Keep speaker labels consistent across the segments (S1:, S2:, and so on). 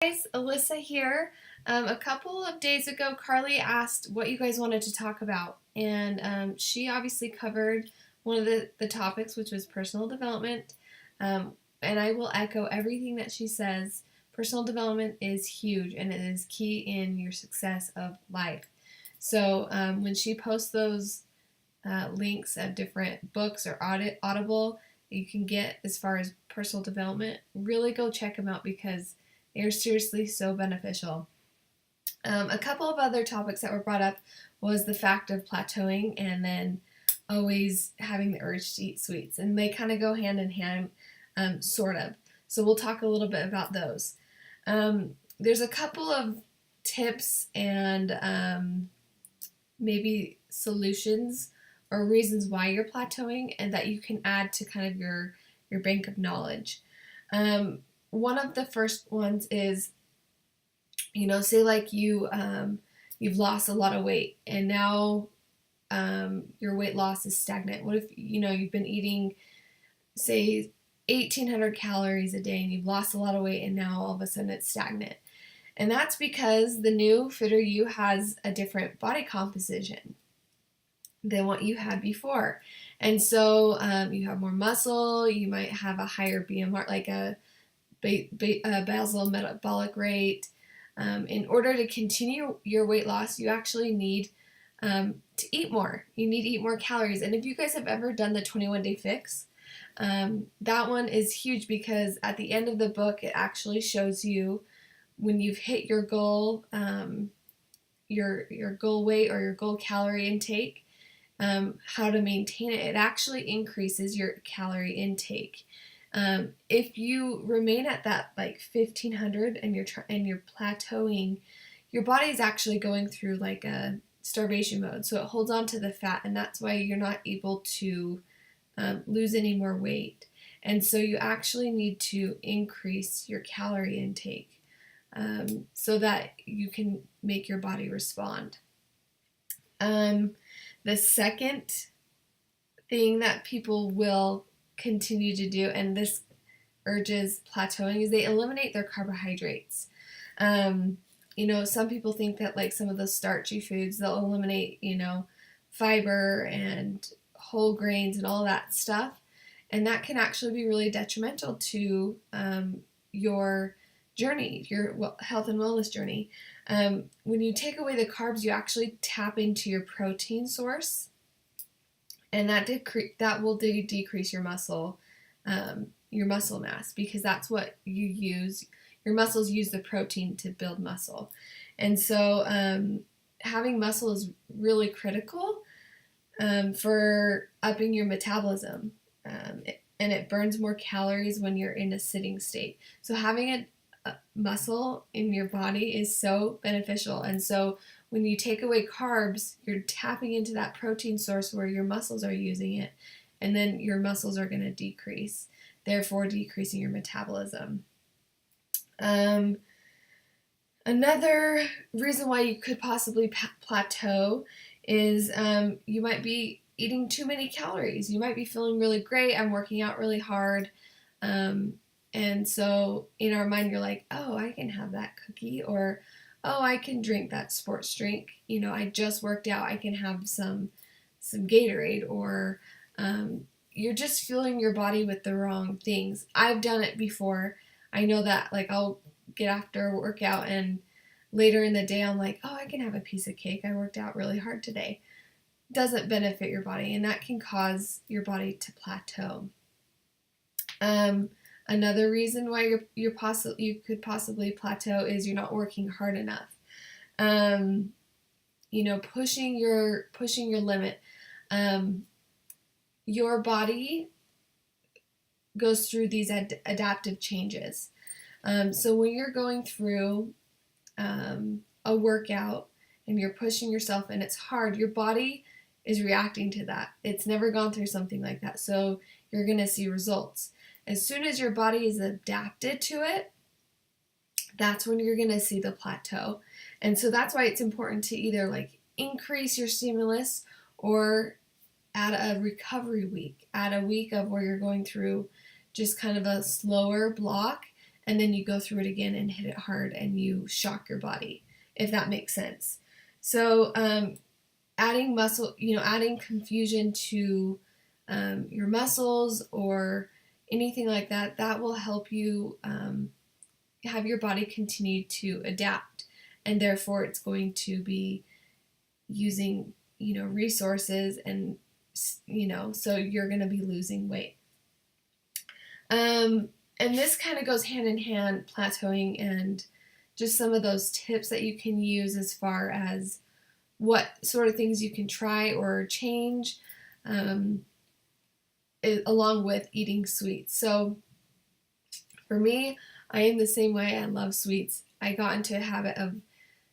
S1: Guys, Alyssa here. A couple of days ago, Carly asked what you guys wanted to talk about, and she obviously covered one of the topics, which was personal development. And I will echo everything that she says. Personal development is huge, and it is key in your success of life. So when she posts those links of different books or Audible you can get as far as personal development, really go check them out because they're seriously so beneficial. A couple of other topics that were brought up was the fact of plateauing and then always having the urge to eat sweets. And they kind of go hand in hand, sort of. So we'll talk a little bit about those. There's a couple of tips and maybe solutions or reasons why you're plateauing and that you can add to kind of your bank of knowledge. One of the first ones is, say like you've lost a lot of weight and now your weight loss is stagnant. What if you've been eating, say, 1,800 calories a day and you've lost a lot of weight and now all of a sudden it's stagnant? And that's because the new Fitter You has a different body composition than what you had before. And so you have more muscle, you might have a higher BMR, like a basal metabolic rate. In order to continue your weight loss, you actually need to eat more. You need to eat more calories. And if you guys have ever done the 21-day fix, that one is huge because at the end of the book, it actually shows you when you've hit your goal, your goal weight or your goal calorie intake, how to maintain it. It actually increases your calorie intake. If you remain at that like 1,500 and you're plateauing, your body is actually going through like a starvation mode. So it holds on to the fat, and that's why you're not able to lose any more weight. And so you actually need to increase your calorie intake so that you can make your body respond. The second thing that people will continue to do, and this urges plateauing, is they eliminate their carbohydrates. Some people think that like some of the starchy foods, they'll eliminate, fiber and whole grains and all that stuff. And that can actually be really detrimental to your journey, your health and wellness journey. When you take away the carbs, you actually tap into your protein source, and that will decrease your muscle mass, because that's what you use. Your muscles use the protein to build muscle, and so having muscle is really critical for upping your metabolism, and it burns more calories when you're in a sitting state. So having a muscle in your body is so beneficial. And so when you take away carbs, you're tapping into that protein source where your muscles are using it, and then your muscles are going to decrease, therefore decreasing your metabolism. Another reason why you could possibly plateau is you might be eating too many calories. You might be feeling really great, I'm working out really hard, and so in our mind, you're like, oh, I can have that cookie, or, oh, I can drink that sports drink. I just worked out. I can have some Gatorade, or you're just fueling your body with the wrong things. I've done it before. I know that, like, I'll get after a workout and later in the day, I'm like, oh, I can have a piece of cake. I worked out really hard today. Doesn't benefit your body, and that can cause your body to plateau. Another reason why you could possibly plateau is you're not working hard enough. Pushing your limit. Your body goes through these adaptive changes. So when you're going through a workout and you're pushing yourself and it's hard, your body is reacting to that. It's never gone through something like that, so you're going to see results. As soon as your body is adapted to it, that's when you're going to see the plateau. And so that's why it's important to either like increase your stimulus or add a recovery week, add a week of where you're going through just kind of a slower block, and then you go through it again and hit it hard and you shock your body, if that makes sense. So adding muscle, adding confusion to your muscles or anything like that, that will help you have your body continue to adapt, and therefore it's going to be using resources, and so you're going to be losing weight. And this kind of goes hand in hand, plateauing and just some of those tips that you can use as far as what sort of things you can try or change, along with eating sweets. So for me, I am the same way. I love sweets. I got into a habit of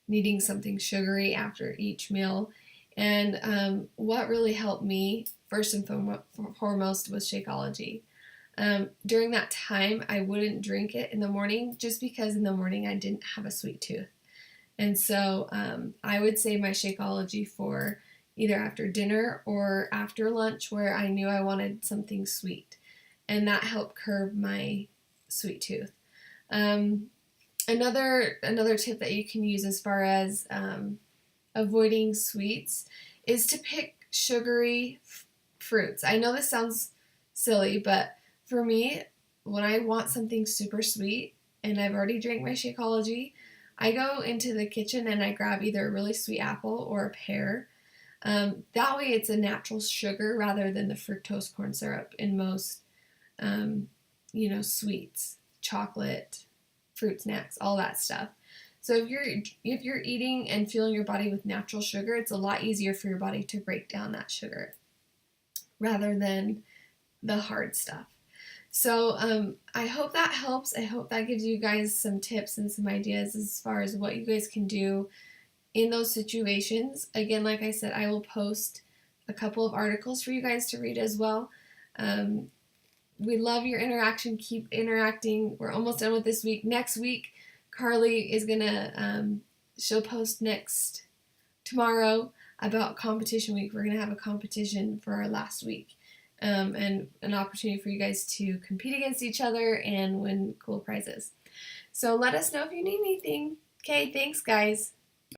S1: needing something sugary after each meal. And what really helped me, first and foremost, was Shakeology. During that time, I wouldn't drink it in the morning just because in the morning I didn't have a sweet tooth. And so I would save my Shakeology for either after dinner or after lunch, where I knew I wanted something sweet. And that helped curb my sweet tooth. Another tip that you can use as far as avoiding sweets is to pick sugary fruits. I know this sounds silly, but for me, when I want something super sweet and I've already drank my Shakeology, I go into the kitchen and I grab either a really sweet apple or a pear. That way it's a natural sugar rather than the fructose corn syrup in most sweets, chocolate, fruit snacks, all that stuff. So if you're eating and fueling your body with natural sugar, it's a lot easier for your body to break down that sugar rather than the hard stuff. So I hope that helps. I hope that gives you guys some tips and some ideas as far as what you guys can do in those situations. Again, like I said, I will post a couple of articles for you guys to read as well. We love your interaction. Keep interacting. We're almost done with this week. Next week, Carly is she'll post tomorrow about competition week. We're going to have a competition for our last week. And an opportunity for you guys to compete against each other and win cool prizes. So let us know if you need anything. Okay, thanks guys.